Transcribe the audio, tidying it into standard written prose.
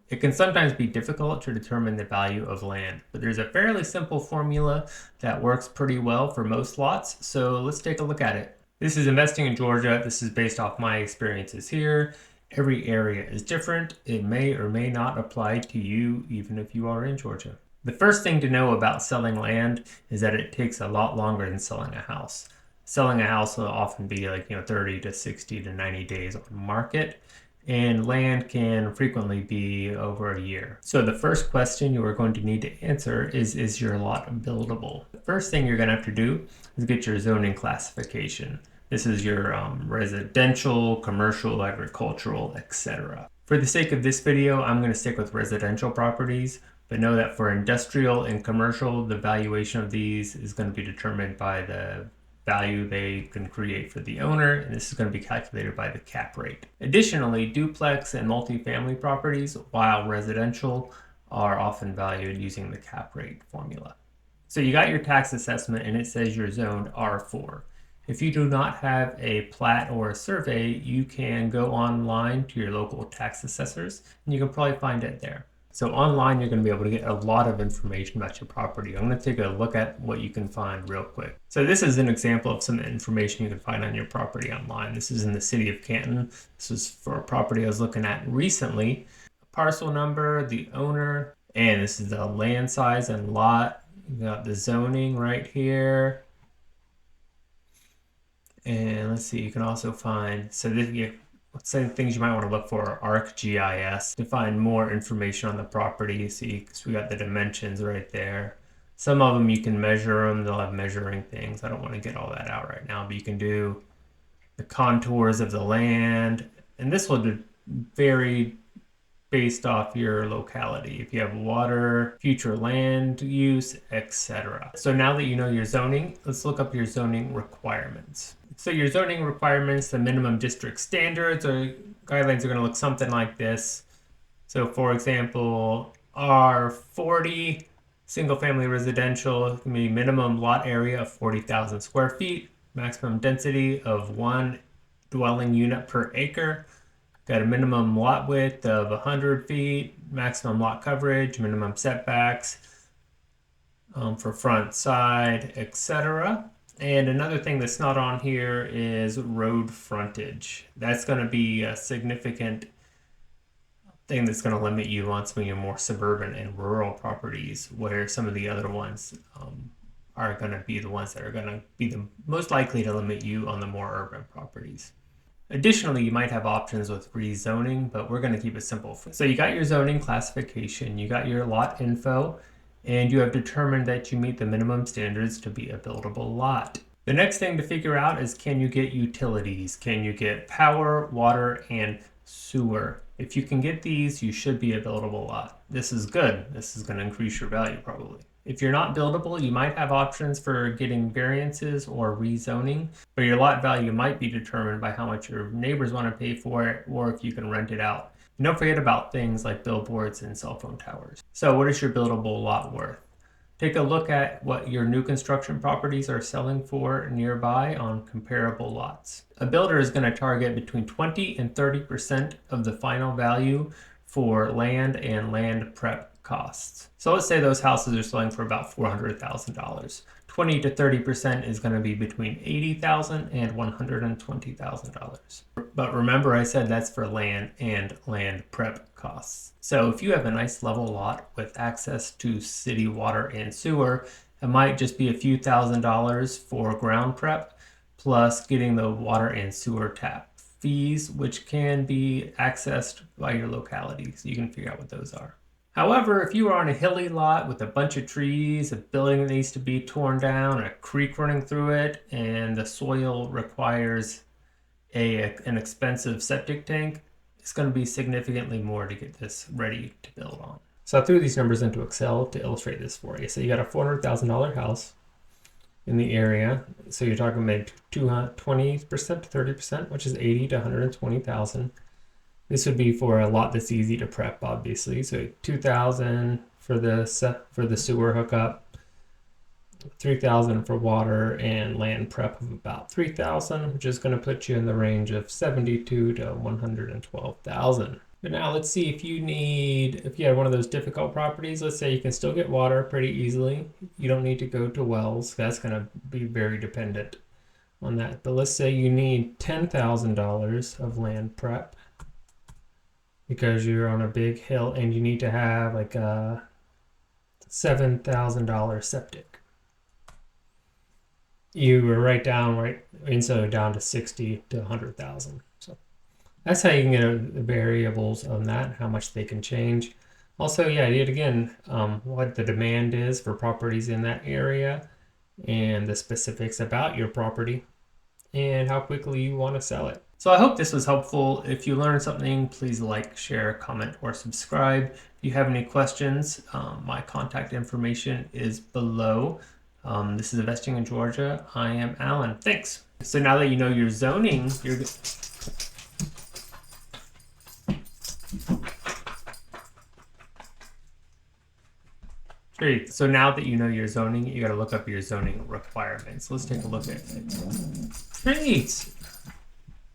It can sometimes be difficult to determine the value of land, but there's a fairly simple formula that works pretty well for most lots, so let's take a look at it. This is investing in Georgia. This is based off my experiences here. Every area is different. It may or may not apply to you, even if you are in Georgia. The first thing to know about selling land is that it takes a lot longer than selling a house. Selling a house will often be like 30 to 60 to 90 days on market, and land can frequently be over a year. So the first question you are going to need to answer is your lot buildable? The first thing you're going to have to do is get your zoning classification. This is your residential, commercial, agricultural, etc. For the sake of this video, I'm going to stick with residential properties, but know that for industrial and commercial, the valuation of these is going to be determined by the value they can create for the owner, and this is going to be calculated by the cap rate. Additionally, duplex and multifamily properties, while residential, are often valued using the cap rate formula. So you got your tax assessment and it says you're zoned R4. If you do not have a plat or a survey, you can go online to your local tax assessors and you can probably find it there. So online, you're going to be able to get a lot of information about your property. I'm going to take a look at what you can find real quick. So this is an example of some information you can find on your property online. This is in the city of Canton. This is for a property I was looking at recently. Parcel number, the owner, and this is the land size and lot. You got the zoning right here. And let's see, you can also find, so this, some things you might want to look for are ArcGIS to find more information on the property. See, because we got the dimensions right there. Some of them you can measure them. They'll have measuring things. I don't want to get all that out right now, but you can do the contours of the land. And this will vary based off your locality. If you have water, future land use, etc. So now that you know your zoning, let's look up your zoning requirements. So your zoning requirements, the minimum district standards or guidelines are going to look something like this. So for example, R40 single family residential can be minimum lot area of 40,000 square feet, maximum density of 1 dwelling unit per acre. Got a minimum lot width of 100 feet, maximum lot coverage, minimum setbacks for front, side, etc. And another thing that's not on here is road frontage. That's going to be a significant thing that's going to limit you on some of your more suburban and rural properties, where some of the other ones are going to be the ones that are going to be the most likely to limit you on the more urban properties. Additionally, you might have options with rezoning, but we're going to keep it simple. So you got your zoning classification, you got your lot info, and you have determined that you meet the minimum standards to be a buildable lot. The next thing to figure out is, can you get utilities? Can you get power, water, and sewer? If you can get these, you should be a buildable lot. This is good. This is going to increase your value probably. If you're not buildable, you might have options for getting variances or rezoning, but your lot value might be determined by how much your neighbors want to pay for it or if you can rent it out. And don't forget about things like billboards and cell phone towers. So what is your buildable lot worth? Take a look at what your new construction properties are selling for nearby on comparable lots. A builder is going to target between 20 and 30% of the final value for land and land prep costs. So let's say those houses are selling for about $400,000. 20 to 30% is going to be between $80,000 and $120,000. But remember, I said that's for land and land prep costs. So if you have a nice level lot with access to city water and sewer, it might just be a few $1,000s for ground prep, plus getting the water and sewer tap fees, which can be accessed by your locality. So you can figure out what those are. However, if you are on a hilly lot with a bunch of trees, a building that needs to be torn down, a creek running through it, and the soil requires an expensive septic tank, it's going to be significantly more to get this ready to build on. So I threw these numbers into Excel to illustrate this for you. So you got a $400,000 house in the area. So you're talking maybe 20% to 30%, which is 80 to 120,000. This would be for a lot that's easy to prep, obviously. So $2,000 for the sewer hookup, $3,000 for water, and land prep of about $3,000, which is going to put you in the range of $72,000 to $112,000. But now let's see if you had one of those difficult properties, let's say you can still get water pretty easily. You don't need to go to wells. That's going to be very dependent on that. But let's say you need $10,000 of land prep because you're on a big hill and you need to have like a $7,000 septic. You were down to 60 to 100,000. So that's how you can get the variables on that, how much they can change. Also, yeah, yet again, what the demand is for properties in that area and the specifics about your property and how quickly you want to sell it. So I hope this was helpful. If you learned something, please like, share, comment, or subscribe. If you have any questions, my contact information is below. This is Investing in Georgia. I am Alan. Thanks. So now that you know your zoning, Great. So now that you know your zoning, you got to look up your zoning requirements. Let's take a look at it. Great.